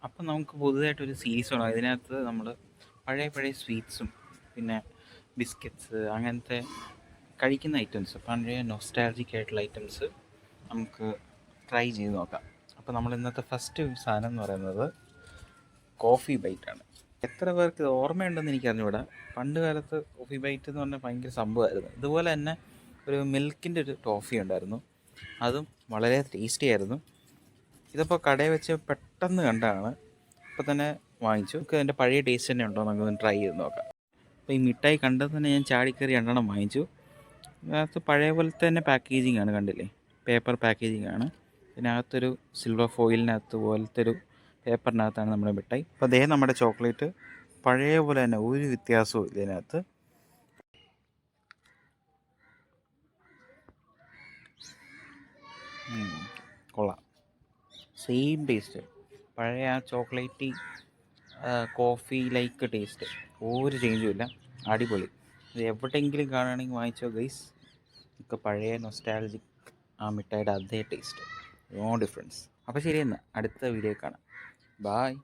അപ്പം നമുക്ക് പുതുതായിട്ടൊരു സീരീസ് വേണം. ഇതിനകത്ത് നമ്മൾ പഴയ പഴയ സ്വീറ്റ്സും പിന്നെ ബിസ്ക്കറ്റ്സ് അങ്ങനത്തെ കഴിക്കുന്ന ഐറ്റംസ്, പഴയ നൊസ്റ്റാൾജിക് ആയിട്ടുള്ള ഐറ്റംസ് നമുക്ക് ട്രൈ ചെയ്ത് നോക്കാം. അപ്പോൾ നമ്മൾ ഇന്നത്തെ ഫസ്റ്റ് സാധനം എന്ന് പറയുന്നത് കോഫി ബൈറ്റാണ്. എത്ര പേർക്ക് ഇത് ഓർമ്മയുണ്ടെന്ന് എനിക്ക് അറിഞ്ഞുകൂടാ. പണ്ട് കാലത്ത് കോഫി ബൈറ്റ് എന്ന് പറഞ്ഞാൽ ഭയങ്കര സംഭവമായിരുന്നു. ഇതുപോലെ തന്നെ ഒരു മിൽക്കിൻ്റെ ഒരു ടോഫി ഉണ്ടായിരുന്നു, അതും വളരെ ടേസ്റ്റി ആയിരുന്നു. ഇതിപ്പോൾ കടയിൽ വെച്ച് പെട്ടെന്ന് കണ്ടാണ്, ഇപ്പോൾ തന്നെ വാങ്ങിച്ചു. നമുക്ക് അതിൻ്റെ പഴയ ടേസ്റ്റ് തന്നെ ഉണ്ടോ നമുക്കൊന്ന് ട്രൈ ചെയ്ത് നോക്കാം. അപ്പോൾ ഈ മിഠായി കണ്ടത് തന്നെ ഞാൻ ചാടിക്കറി 2 വാങ്ങിച്ചു. അതിനകത്ത് പഴയ പോലത്തെ തന്നെ പാക്കേജിങ് ആണ്, കണ്ടില്ലേ, പേപ്പർ പാക്കേജിങ് ആണ്. ഇതിനകത്തൊരു സിൽവർ ഫോയിലിനകത്ത് പോലത്തെ ഒരു പേപ്പറിനകത്താണ് നമ്മുടെ മിഠായി. അപ്പോൾ അതേ നമ്മുടെ ചോക്ലേറ്റ് പഴയ പോലെ തന്നെ, ഒരു വ്യത്യാസവും ഇല്ല ഇതിനകത്ത്. കൊള്ളാം, സെയിം ടേസ്റ്റ്, പഴയ ആ ചോക്ലേറ്റി കോഫി ലൈക്ക് ടേസ്റ്റ്, ഒരു ചേഞ്ചും ഇല്ല. അടിപൊളി. ഇത് എവിടെയെങ്കിലും കാണുകയാണെങ്കിൽ വാങ്ങിച്ചോ ഗൈസ്. ഒക്കെ പഴയ നൊസ്റ്റാൾജിക് ആ മിഠായിയുടെ അതേ ടേസ്റ്റ്, നോ ഡിഫറൻസ്. അപ്പോൾ ശരി, എന്നാൽ അടുത്ത വീഡിയോ കാണാം. ബായ്.